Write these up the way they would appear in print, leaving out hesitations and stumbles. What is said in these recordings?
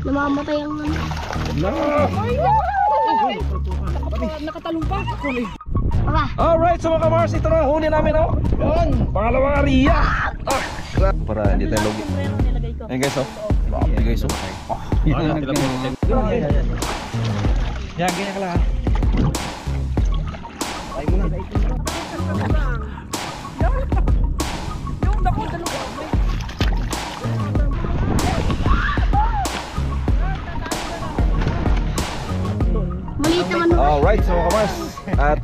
Namamatay ang ano. Nakatalong pa. Alright, so mga kamars, ito na huli namin, oh. Yan, pangalawang ariya. Para hindi tayo logi. Ayan guys, oh. Ayan guys, oh. Yan, ganyan ka lang, ha. Ay mo na. Yung dako, dalawa. Maliit naman. Alright, so mga kamars. At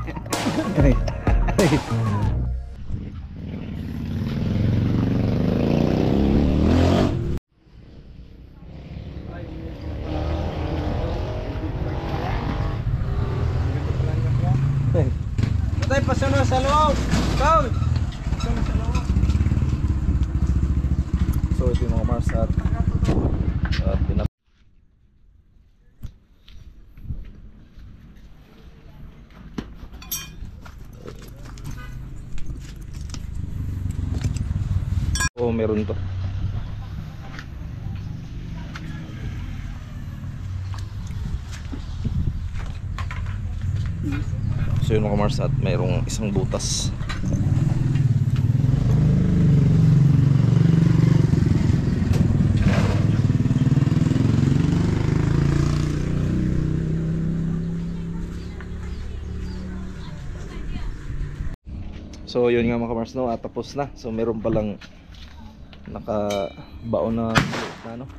Patay pa sa loob. Paul. so ito yung mga kamars at pinap meron to. So yun mga kamars at mayroong isang butas. So yun nga mga kamars, no, at tapos na. So meron palang nakabaon na ano,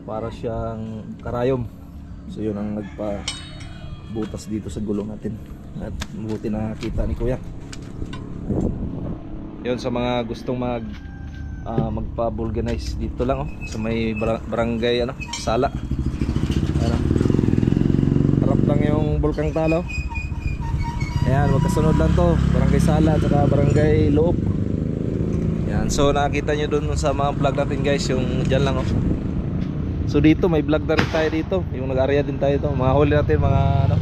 para siyang karayom. So yun ang nagpa-butas dito sa gulong natin. At mabuti na kita ni kuya. Yun, sa mga gustong magpa-vulcanize dito lang, oh, sa may barangay ano, Sala. Ano, harap lang yung Bulkang Talo. Ayan, magkasunod lang to, barangay Sala at saka barangay Loob. Yan, so nakita nyo dun sa mga vlog natin guys, yung dyan lang, oh. So dito may vlog na rin tayo dito, yung nag-area din tayo dito. Mga huli natin, mga ano,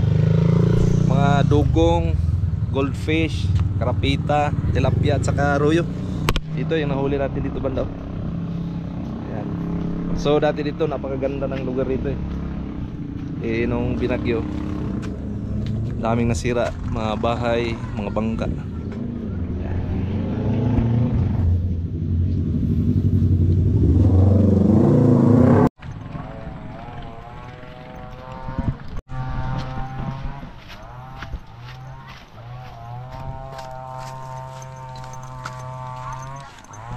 mga dugong, goldfish, karapita, tilapia at saka royo. Dito yung nahuli natin dito banda, oh. Yan. So dati dito napakaganda ng lugar dito, eh nung binagyo, daming nasira, mga bahay, mga bangka.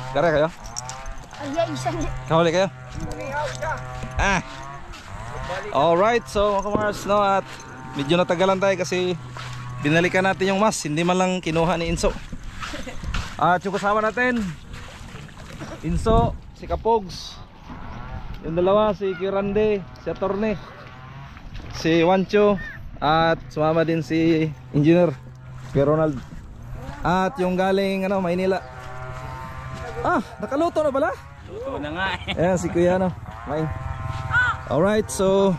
Kare kayo? Ay, isang. Kahuli kayo? Ah. Alright, so mga kamars, no, at medyo natagalan tayo kasi binalikan natin yung mas, hindi man lang kinuha ni Inso. At yung kasama natin, Inso, si Kapogs, yung dalawa, si Kirande, si Atorne, si Wancho, at sumama din si Engineer, si Ronald. At yung galing ano, Maynila. Ah, nakaluto na pala? Luto na nga eh. Ayan, si Kuya ano, Main. Alright, so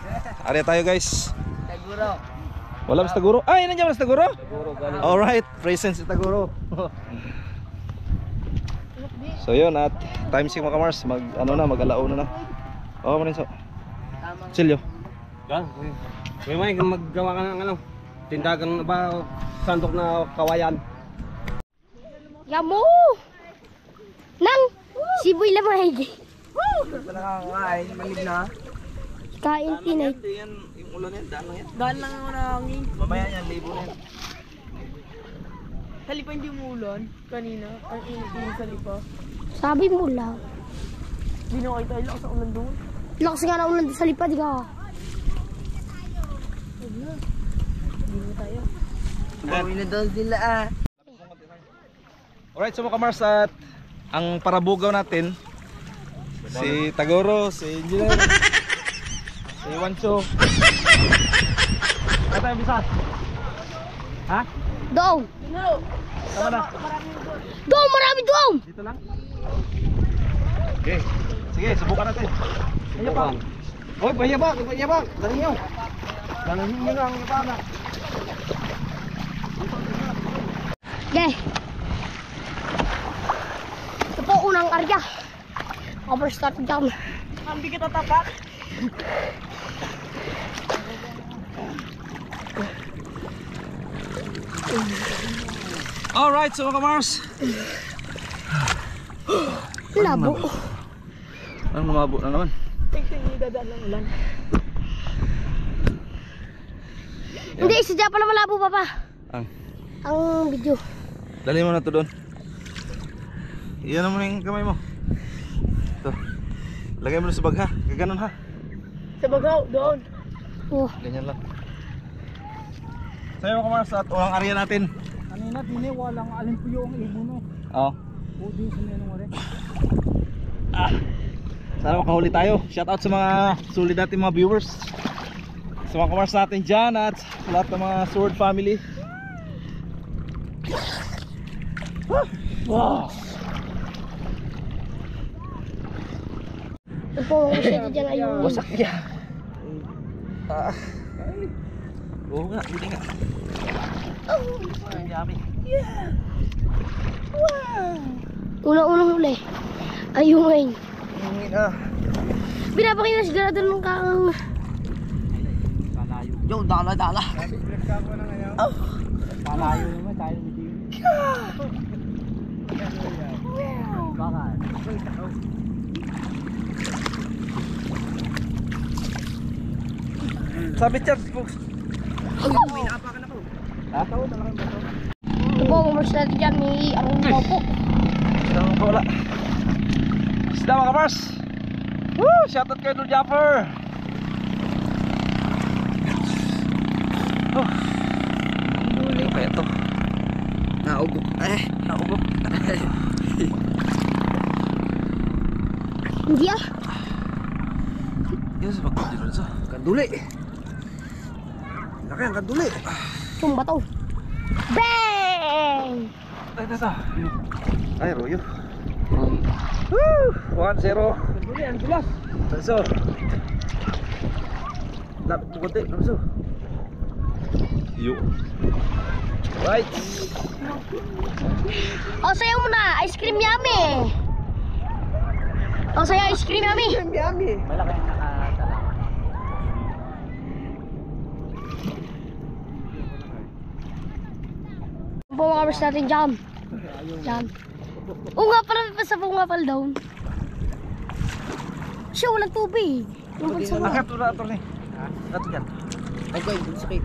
ari tayo guys. Taguro. Wala mas Taguro? Ay, nandiyan mas Taguro? Alright, present si Taguro. So yun, at time sync mga kamars, mag ano na, mag-alauna na. Oo, manin so. Silyo. Yan. May may maggawa ka ng ano, tindagang ba sandok na kawayan. Yamo! Nang! Siboy lamay. Wala kang kain, malig na. Kain tinay. Yan, yung ulan yan, daan lang yan. Daan lang naman ang hangin. Mamaya yan, libo na yan. Salipa hindi umulan kanina. Ang init sa lipa. Sabi mo lang. Hindi na kayo tayo lakas sa ulan doon. Lakas nga na ulan sa lipa, di ka. Hindi mo tayo. Bawi na daw sila ah. Alright, so mga kamars, at ang parabugaw natin, si Taguro, si Engineer, si Wancho. Ano tayo bisa? Ha? Doong! No. Tama na. Doong! Marami doong! Dito lang. Okay. Sige, subukan natin. Payabak. Hoy, payabak, payabak. Dali niyo. Dali niyo lang ang iba. Okay. Ito po unang karya. Overstart jam. Ang bigat at tapak. Alright, so mga Mars. Labo. Ang lumabo na naman. Hindi, sadya pala malabo, Papa. Ang Ang video. dali mo na to doon. Iyan naman yung kamay mo. Ito. Lagay mo na sa bag ha. Gaganon ha. Sa bagaw, doon. Oh. Ganyan lang. Sa'yo mga Mars at ulang area natin. Kanina, walang alin po yung ibon mo. Oo. Pwede sa neno mo rin. Sana makahuli tayo. Shoutout sa mga sulit natin mga viewers. Sa mga kamars natin dyan at lahat ng mga Sword family. Wow! Ito po, sadya dyan ayun. Wasak niya. Oo nga, hindi nga. Ang yummy. Unang-unang huli. Ayun ngayon. Ah. Pinapakita siguro doon ng kakang... Yo, dala. Palayo naman tayo hindi. Bakit? Sabit yan, folks. Ito po, umars natin dyan. May arong mo po. Saan ko wala? Isda mga kamars. Woo! Shoutout kay Lord Japper. Oh. Ano kaya ito? Naugok. Naugok. Hindi ah. Yun sa pagkakas dito sa kanduli. Laki ang kanduli. Sumba to. Bang! Ito. Ay, royo. Woo! 1-0. Kanduli, ang dulas. Lanso. Lapit mo konti, Lanso. Yo. Right. O, sayo mo na. Ice cream yummy. O, sayo ice cream yummy. Malaki ang nakatala. Ito po mga kamars natin jam. Jam. Oo nga pala, sa po nga pala down. Siya, walang tubig. Yung pagsama. Akat na ito ni. Akat yan. Ay, guys, sakit.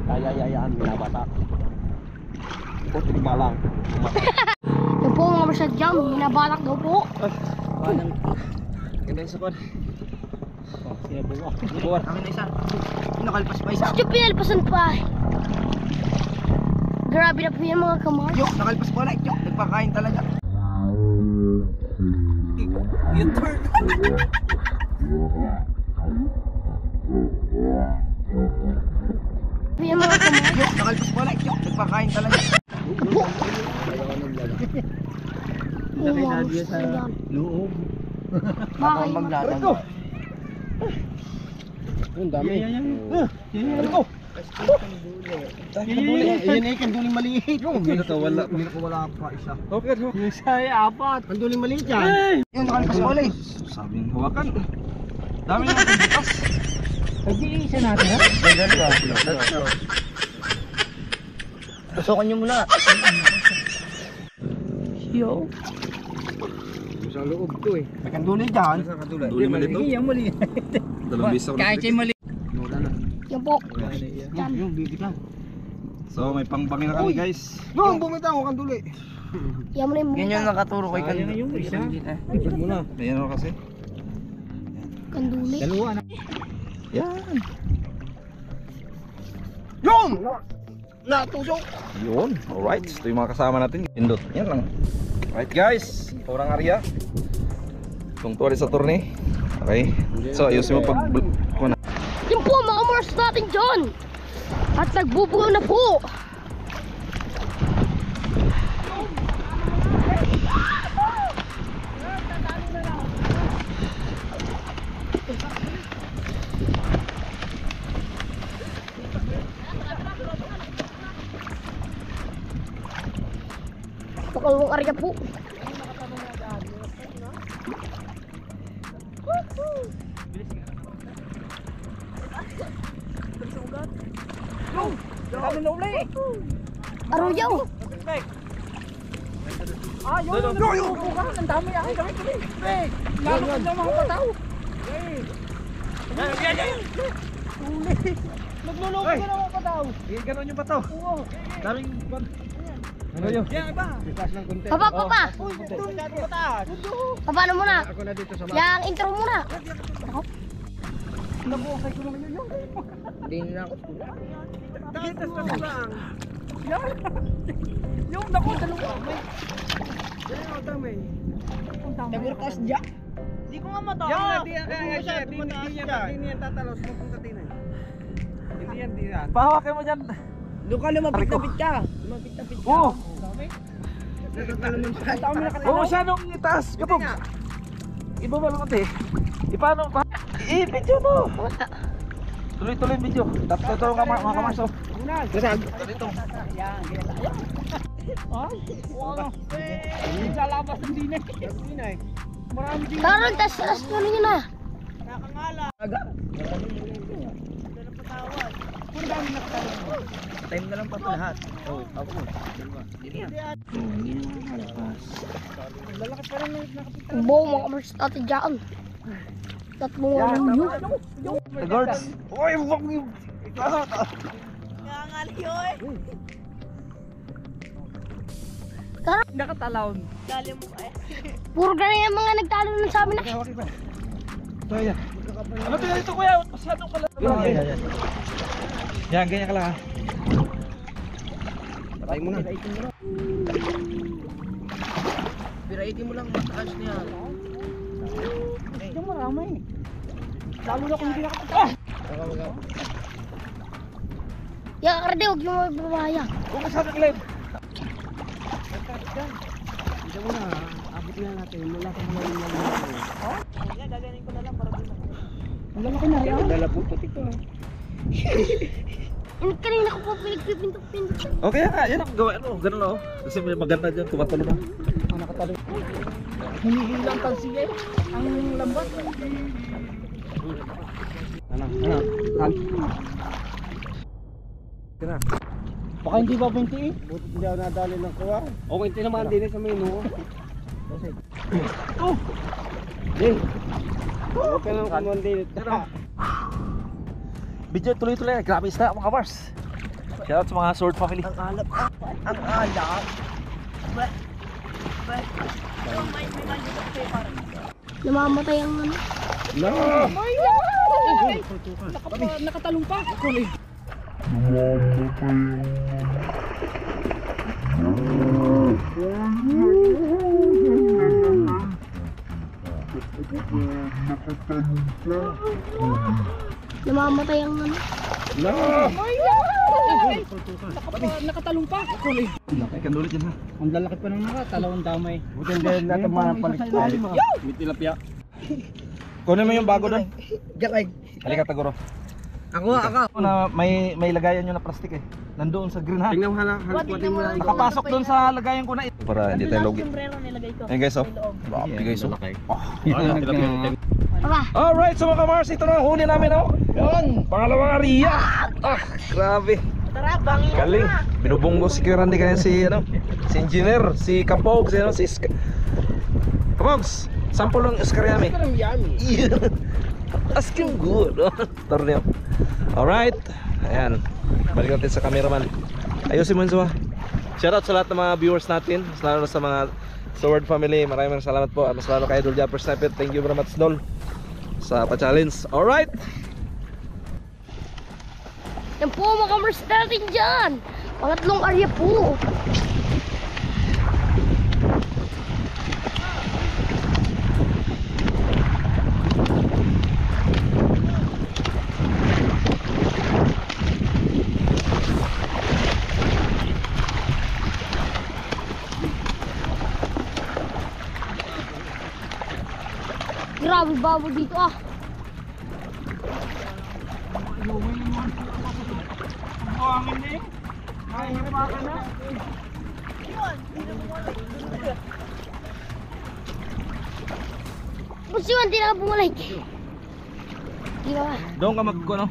Kaya-yayaan, binabata. Puti malang. Ito po mga kamars natin jam. Minabalak daw po. Walang Ganda yung sakon. sinabuwa. Buwan. Kami na isa. Nakalpas pa isa. Yung pinalpasan pa. Grabe na po yan mga kamars. Yok, nakalpas pa na. Yok, nagpakain talaga. You turn. Yan mga kamars. Yok, nakalpas pa na. Yok, nagpakain talaga. Apo. Oo mga kamars natin jam. Loob. Bakay. Maglalango. Ang dami. Ano ko? Kanduli. Yan ay kanduling maliit. Yung wala. Wala pa isa. Okay, okay. Yung isa ay apat. Kanduling maliit yan. Yung nakalpas pa ulit. Sabing hawakan. Dami na ng butas. Ay, di isa natin ha? Tusokan nyo muna. Yo. Sa loob to eh. May kanduli dyan. Duli mali to. Yung mali. Dalawang bisa ko. Kahit siya mali. Wala na. Yan po. Jam. Yung bibig lang. So may pangbangin na kami guys. Yung bumitaw ang kanduli. Yan mo na yung Ganyan mukha. nakaturo kay kanduli. Yung isa. Tignan mo na. Ayan ako kasi. Kanduli. Dalawa na. Yan. Yung! Natusok! Yun. Alright. Ito yung mga kasama natin. Pindot. Yan lang. Alright guys. Orang area. Tungtuwa rin sa tourney. Okay. So ayusin mo pag... Yan po mga kamars natin dyan. At nagbubugaw na po. Pakalawang area po. Kami na uli. Aruyaw. Ang dami ay kami. Lahat ng mga patao. Nagluloko ka ng mga patao. Ganon yung patao. Daming ano yun? Papa. Papa ano muna? Ako na dito sa Yang intro muna. Hindi na ako. Takitas na mo lang. Yung dako, dalawa. Nagurtas dyan. Di ko nga mata. Yan, di yan kaya siya. Di yan tatalos mo kung katinay. Hindi yan. Pahawakin mo dyan. Doon ka lumapit-lapit ka. Lumapit-lapit ka. Oo. Nagtatalo Oo, masyadong itaas. Kapag. Iba ba lang ate? Paano pa? Video mo. Tuloy-tuloy video. Tapos ito mga kamarso. Kasag. Dito. Sa labas ng dinay. Marami din. Karon tas tuloy niyo na. Time na lang pa lahat. Oo, ako. Bo mga kamers natin dyan. Tatlo mga aruyaw. The guards. Oy, wag niyo. Nakatalon. Puro ganyan yung mga nagtalo nun sa amin na. So, yan. Ano ito dito kuya? Masyadong pala. Yan, ganyan ka lang ha. Patay mo na. Piraitin mo lang mataas niya. Yung marami. Lalo na kung hindi nakapagka. Yung karde, huwag yung magbabaya. Huwag masyadong live. Ito mo na. Abot na natin. Mula sa mga yung dala po putik ko. Yung kanina ko po pinagpipintok-pintok. Okay nga, yan ang gawin mo. Ganun o. Kasi may maganda dyan, tumatalo na. Hinihilang tansiya. Ang lambat. Ano? Kira. Baka hindi pa 20 eh. Buti hindi ako nadali ng kuwa. Okay, tinamaan din sa menu. Oh! Din. Huwag ka lang kumandin. Video tuloy-tuloy. Grabe isda mga Mars. Shoutout sa mga Sword family. Ang alap. Ang alap. Namamatay ang ano. No! Nakatalong pa. Namamatay ang ano. No! Nakatalong pa. Ikan ulit yan ha. Ang lalaki pa ng nakatalawang damay. Buti hindi natin mapalit. May tilapia. Kunin mo yung bago doon. Galay. Halika Tagoro. Ako. Na may lagayan nyo na plastic eh. Nandoon sa green ha. Tingnan mo hanakutin mo lang. Nakapasok doon sa lagayan ko na ito. Para hindi tayo logi. Ayun guys oh. Grabe guys oh. Papa. Alright, so mga Mars, ito na ang huli namin oh. Yun, pangalawang ariya. Grabe. Galing. Binubunggo si Kirandi kaya si si engineer, si Kapog, si Kapogs. Sample ng Oscar-yami. Asking good. Torneo. Alright. Ayan. Balik natin sa cameraman. Ayusin mo yun suha. Shoutout sa lahat ng mga viewers natin, lalo sa mga Sword family. Maraming salamat po. Mas lalo kay Idol Japper Sniper. Thank you very much Dol sa pa-challenge. Alright. Yan po mga kamers natin dyan. Pangatlong area po. Grabe babo dito ah. Kung siwan, di na bumalik. Di ba? Doon ka magkuno.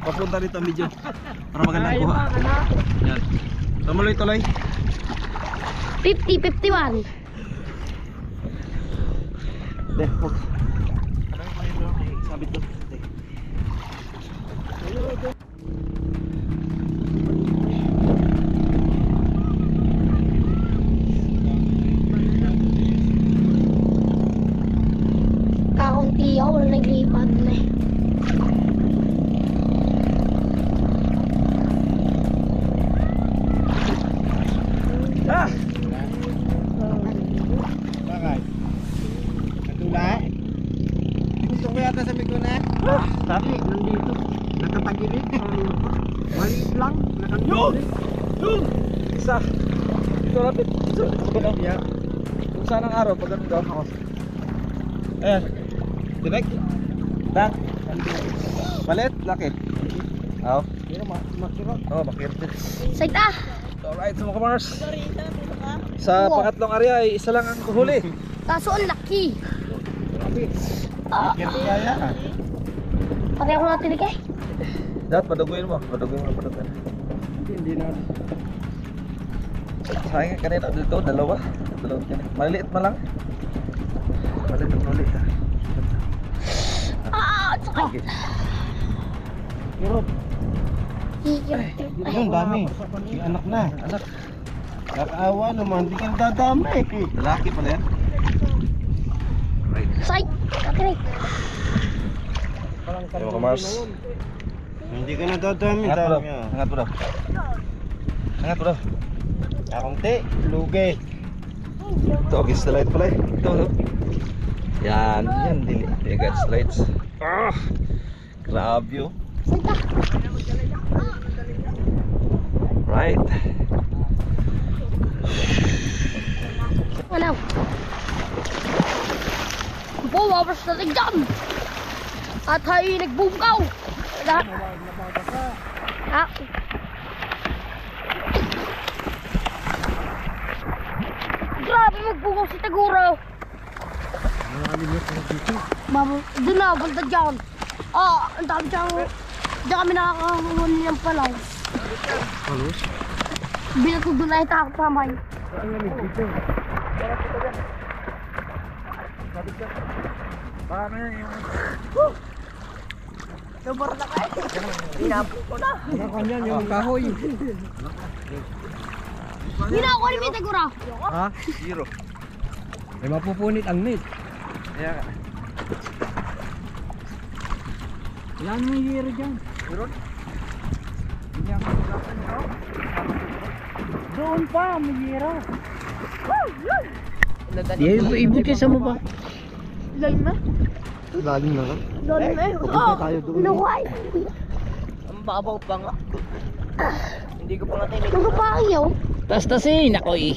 Papunta dito ang video. Para magandang kuha. Yan. Tumuloy-tuloy. 50, 51. Deh, huwag. Sabit doon. Kakunti ako, wala naglipad na eh. Ah! Bakit? Katula? Gusto ko yata sabi ko na. Sabi, nandito. Nakatagilid. Maliit lang. Nakatagilid. Isa. Ito lapit. Ito lapit. Yeah. Kung saan ang araw pag ganun daw ako. Ayan. Direct. Dan. Palit. Laki. Oo. Pero makirot. Oo, makirot. Saita! Alright, mga kamars. Sa pangatlong area ay isa lang ang huli. Kaso ang laki. Makirot kaya. Pati ako natinig eh. Dapat paduguin mo. Paduguin mo. Paduguin. Hindi na. Sayang kanina dito, dalawa. Dalawa kanina. Maliit ma lang. Maliit. Sakit. Kirot. Higit. Yung dami. Yung anak na. Anak, Nakaawa naman. Di ka dadami. lalaki pala yan. Right. Sight! Natinig. Parang Mga kamars. Hindi ka na dadami. Angat mo daw. Dami. Angat mo daw. Angat mo daw. Akunti. Lugi. Ito, okay, slide pala eh. Ito. Yan, yan. Dili got slides. Ah! Grabe oh. Saita! Right. Ano? Po, wabas na tigyan! At hay nagbungkaw! Lahat! Ah! Grabe magbungkaw si Taguro! Mama, doon na, banda dyan! Ah, ang dami dyan! Diyan kami nakakahuli ng palaw. Palos? Binatudulay takot pamay. Ang lamig dito. Baka na yung... Ang kanyan yung kahoy. Ginako ni Taguro! Ha? Zero. May mapupunit ang net. Kaya nga. Yan mo yung hero dyan. Meron? Doon pa, may hero. Ibukisa mo ba? Lalim na? Lalim na lang. Lalim na eh. Pupunta tayo doon. Nakuhay. Ang babaw pa nga. Hindi ko pa nga tinig. Nagpapakiyaw. Tas-tasin ako eh.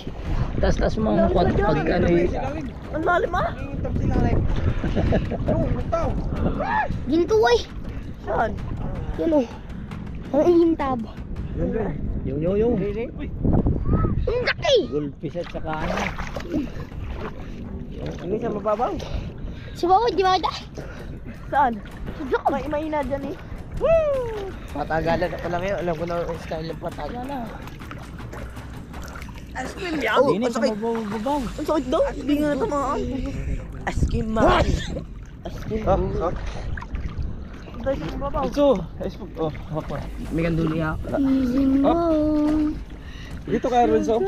Tas-tas mo ang pag ano eh. Ang lalim ah. Ginto eh. Saan? Yan o. Ang ihintab. Yung. Ang laki. Gulpis at saka ano. Ano sa mababaw? Si Bawa, di ba kita? Saan? Sa May mahina dyan eh. Patagalan na pala ngayon. Alam ko na ang style ng patagalan. Askin yan? Hindi na mababaw. Ang sakit daw. Hindi nga natamaan. Askin man. Askin Ah, man. ah. Dahil sa mababaw. Ito. Oh, hawak mo. May ganduli ha. Easy mo. Dito ka, Renzo.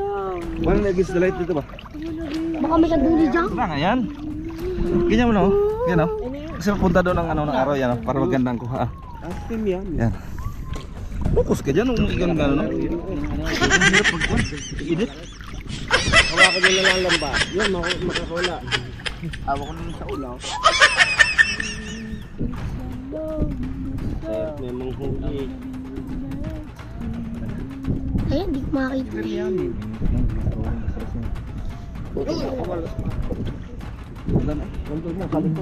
Wala na against the light dito ba? Baka may kaduli dyan. Wala nga yan. Ganyan mo na oh. Yan oh. Kasi punta doon ng ano ng araw yan oh. Para magandang kuha. Astin yan. Yan. Focus ka dyan. Kung ikan gano'n no. Ang hirap magkuhan. Init. Hawakan nyo na lang lamba. Yun, makakula. Awa ko naman sa ulaw. Sir, may manghuli. Ayun, di ko makakita.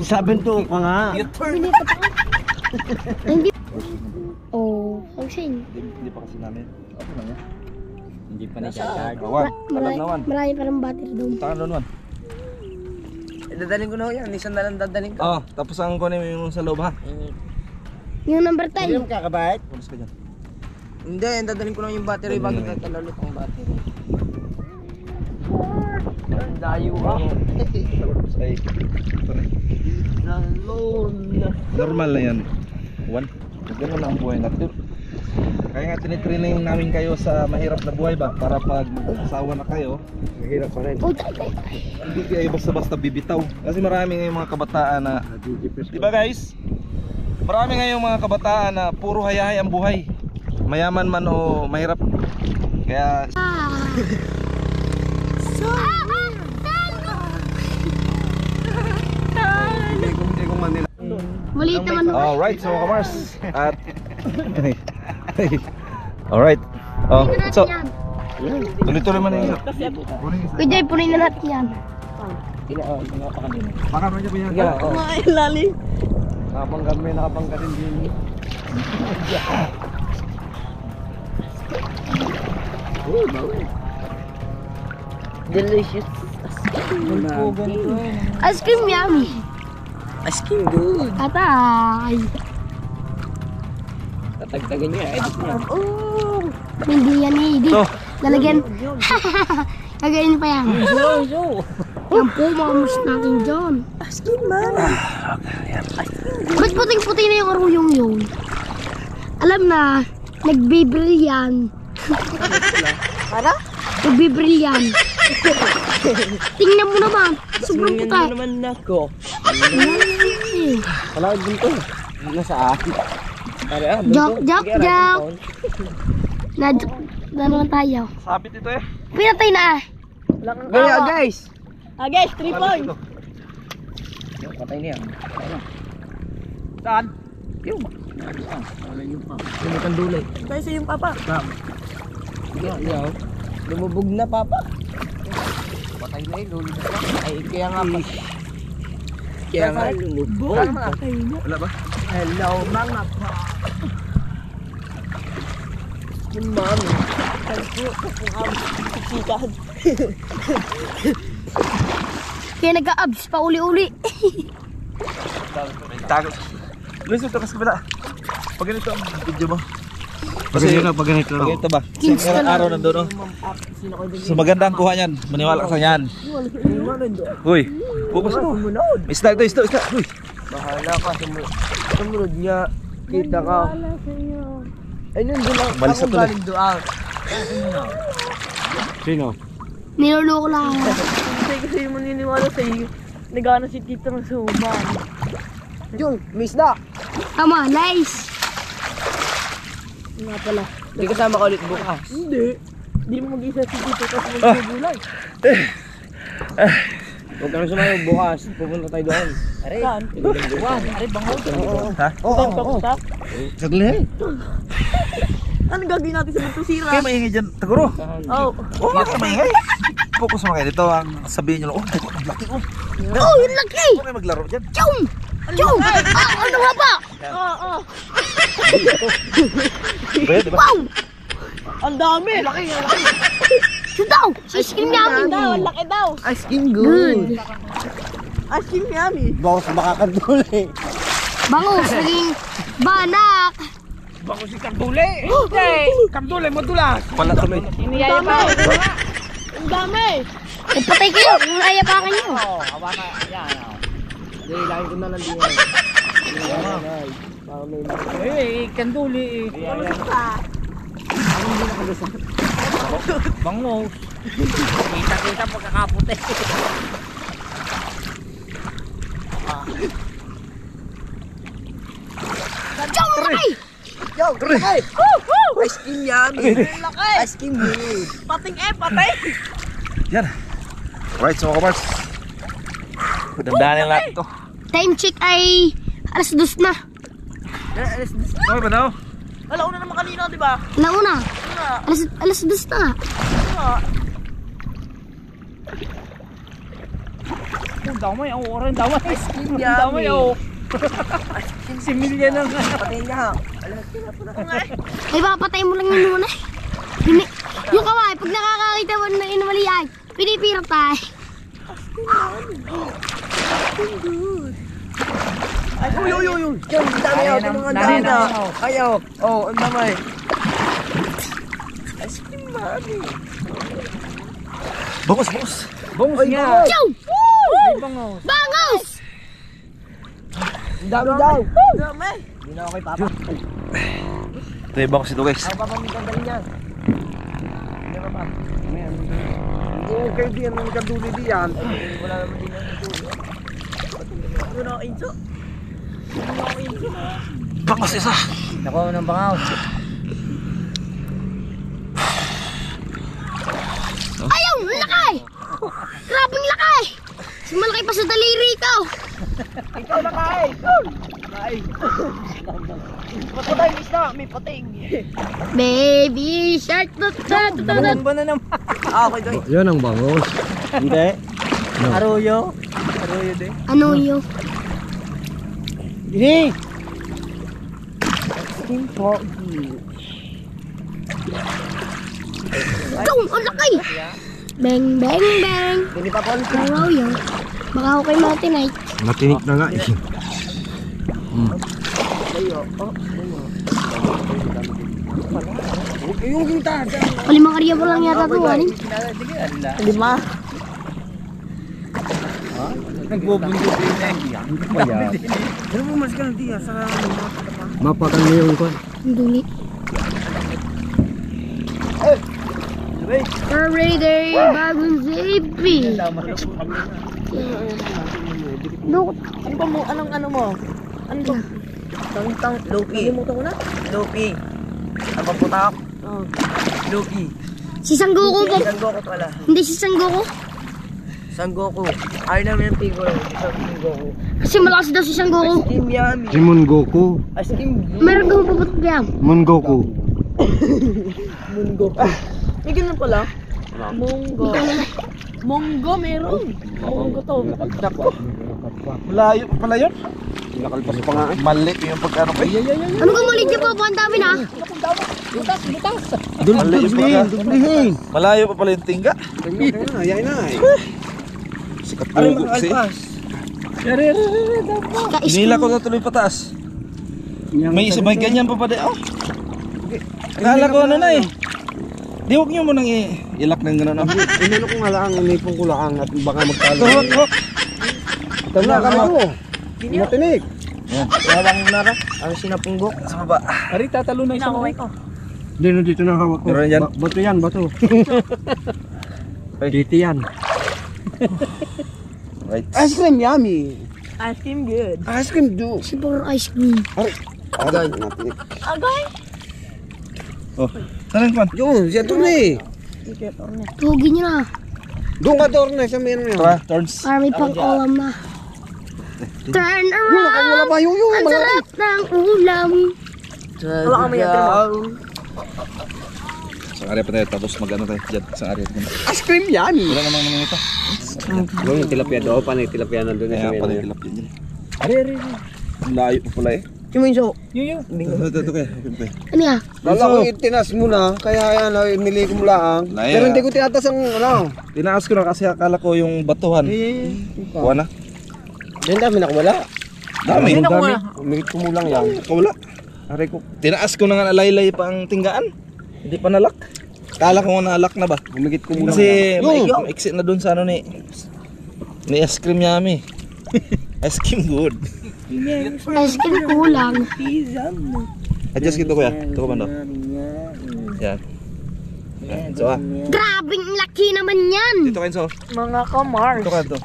Sabi to ka nga. Hindi pa pa. Hindi. Oh, ang sin. Hindi pa kasi namin. Okay lang yan. Hindi pa na-charge. Awan. Alam na wan. Marami pa ng battery doon. Tangan doon wan. Dadaling ko na ho yan. Isang na lang dadaling ko. Oh, tapos ang kunin mo yung sa loob ha. Yung number 10. Hindi mo kakabait. Pulis ka dyan. Hindi, dadalhin ko lang yung battery bago tatalo ulit ang battery. Ang dayo ka. Ay, ito na. Normal na yan. Juan, ganun lang ang buhay natin. Kaya nga tinitraining namin kayo sa mahirap na buhay ba? Para pag asawa na kayo, mahirap pa rin. Oh, Hindi kayo basta-basta bibitaw. Kasi marami ngayong mga kabataan na, diba guys? Marami ngayong mga kabataan na puro hayahay ang buhay. Mayaman man o mahirap. Kaya Hindi kong Manila. maliit naman. alright, so mga kamars. At alright. Oh, so tuloy-tuloy man yung Kuya Joy, punin na natin yan. Baka naman niya pinag Nakapanggan may nakapanggan din. Delicious. Ice cream yummy. Ice cream good. Atay. Tatagtagan niya. Edit niya. Hindi yan eh. to. Lalagyan. Gagayin pa yan. Yan po, mamus natin dyan. Ice cream man. Ba't puting-puti na yung aruyong yun? Alam na, nagbibril yan. Para? Nagbibril yan. Tingnan mo naman. Sobrang puta. naman ako. Eh. Palawag din to. Nasa akin. Joke. Na naman tayo. Sabit ito eh. Pinatay na ah. Gaya guys. Guys, 3 points. Patay niya. Saan? Yung kandulay. Tayo sa yung papa. Lumubog na papa. Patay na yun. Ay kaya nga pa. Kaya nga lumubog. Wala ba? Hello mga pa. Yung mami. Kaya nagka-abs pa uli-uli. Tago. Luis, ito kasi kabila. Pag ganito ang video mo. Pag ganito Pag ganito ba? Kasi araw nandun, no? So maganda ang kuha niyan. Maniwala ka sa yan. Uy, focus mo. Isda. Uy. Bahala ka. Sumunod niya. Kita ka. Ayun doon lang. Balis na Ako tuloy. galing doon. Sino? Niloloko lang ako. Kasi yung maniniwala sa iyo, nagana si Tito ng suman. Jun, miss na. Tama, nice. Nga pala. Hindi kasama ka ulit bukas. Hindi. Hindi mo mag-isa si Tito kasi magbubulay. Huwag ka na sumayo bukas. Pupunta tayo doon. Aray. Saan? Bukas. Aray, bangod. Ha? Saan ka punta? Sagli. Anong gagawin natin sa Magtusira? Kaya maingay dyan. Taguro. Oh, Oo, oh, maingay. Focus mo kayo dito. Ang sabihin nyo lang, oh, ang laki, oh. Oh, yung laki. Huwag kayo maglaro dyan. Chum! Chum! Ah, ano nga ba? oo. Pwede ba? Wow! Ang dami. Laki. Ito daw! Ice cream yummy. Ang laki daw. Ice cream Good. Ice cream yummy. Bawas makakandulay. Bangus, naging banak. Bako si Kardule. Kardule mo dulas. Pala tuloy. Ang dami. Ang dami. Eh, patay kayo kung ayapakan nyo. Hindi, lagi ko na lang din. Kanduli. Bango. Kita pagkakaputi. Chum, laki! Yo, laki! Ice cream yummy. Laki. Ice cream good. Pating patay. Yan. Alright, so mga kabars. Dandanin lang ito. Time check ay alas 2 na. Okay ba daw? Wala una naman kanina, di ba? Nauna. Una. Alas 2 na. Ang damay, ang oran damay. Ice cream Ang damay, yummy. oh. Si Milya na nga. Patay niya. Ay, papatay mo lang yun muna. Yung kaway, pag nakakakita mo na inumali ay, pinipirap tayo. Uy. Yun, dami ako. Tulungan dami na. Ayaw. Oh, ang damay. Ice cream mami. Bungos. Bungos nga. Chow! May bangos. Bangos! Ang dami daw. Dami. Hindi na ako kay Papa. Ito yung bangos ito guys. Ako pa magkandali niya. Hindi ba pa? Hindi kayo diyan ng kaduli diyan. Wala naman din ang kaduli. Wala ako inso. Bangos isa. Nakuha mo ng bangaw. Ayaw! Laki! Grabing laki! Mas malaki pa sa daliri ko! Ikaw na kay! Kay! Patay ng isda! May pating! Baby shark! Buong ba na naman? Okay doy. Yan ang bangos. Hindi. Arroyo. Arroyo din. Ano yun? Hindi! Skin froggy. Chow! Ang laki! Bang, bang, bang! Hindi pa po. Araw yun. Baka ako kay Martinite. Matinik na nga eh. Ayo. Yung ginta. Palimang karya mo lang yata ito, ano? 5. Nagbubundok din na. Ano mo mas ka na diya sa Mapakan mo yung kwan. Ang duli. Already, bagong zipi. Dukot. Ano ba mo? Anong ano mo? Ano ba? Tang Loki. Nalimutan ko na. Loki. Apa putak? Oh. Loki. Si Sangoku po. Sangoku pala. Hindi si Sangoku. Sangoku. Ayaw namin yung figure. Sangoku. Kasi malakas daw si Sangoku. Team Yami. Si Mongoku. As team Meron kang papatok yan. Mongoku. Munggo. May ganun pala. Munggo. Munggo meron. Munggo to. Malayo pa pala yun. Nakalpas pa nga eh. Mali yung pagkano ko. Ano ka mulit niyo po? Ang dami na. Mali yung pagkano. Dublihin. Malayo pa pala yung tingga. Ayan na eh. Sikat Aray po mga kasi. alpas. Nila ko na tuloy pataas. May isa, may ganyan pa pa din. Oh. Akala ko ano na eh. Di huwag nyo mo nang ilak ng gano'n. Inano ko nga lang, inipong ko lang at baka magtalo. Tuhok. Tama ka mo. Matinik. Yawang na ka. Ang sinapunggok. Sa baba. Ari tatalo na isa mo. Dito na hawak ko. Meron yan? Bato yan, bato. Dito yan. Right. Ice cream yummy. Ice cream good. Ice cream do. Super ice cream. Agay. Matinik. Agay. Oh. Saan yung pan? Yun, siya to na eh. Tuhugin nyo na. Doon ka door na, sa meron yun. Tara, turns. Para may pang-ulam na. Turn Wala around! ba yung Ang sarap ng ulam. Wala kami yan. Sa area pa tayo, tapos mag-ano tayo dyan. Sa area pa tayo. Ice cream yummy. Wala namang naman ito. Yung tilapia doon, panay tilapia nandun Kaya sa pala meron. yung tilapia dyan. Ang layo pa pala eh. Chuminso. Ito kaya. Ano yan? Lala ko itinas muna, kaya yan, nili ko mula ang. Laya. Pero hindi ko tinatas ang ano. Tinaas ko na kasi akala ko yung batuhan. Kuha na. Yan dami na wala. Dami. Sino ko na? Umigit ko mulang yan. Wala. Aray ko. Tinaas ko na nga alaylay pa ang tinggaan. Hindi pa nalak. Kala ko nga nalak na ba? Umigit ko mulang Kasi maiksi na dun sa ano ni ice cream yummy. Ice cream good. Ice cream kulang. Adjust gitu kuya. Ito ko bando. Yan. Yan. So ah. Grabing laki naman yan. Dito kayo so. Mga kamars. Ito ka to.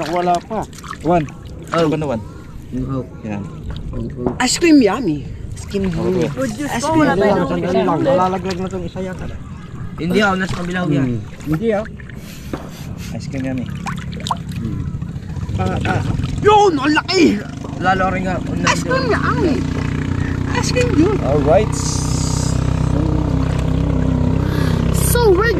Wala pa. One. Oh, bando one. Yan. Ice cream yummy. Skin Ako kuya. Good juice ko. Wala tayo ng Sandali lang, malalaglag na itong isa yata. Hindi ako nasa kabilaw yan. Hindi ah. Ice cream yummy. Yun! Ang laki! Lalo rin nga. Ice cream yummy! Ice cream yun! Alright. So we're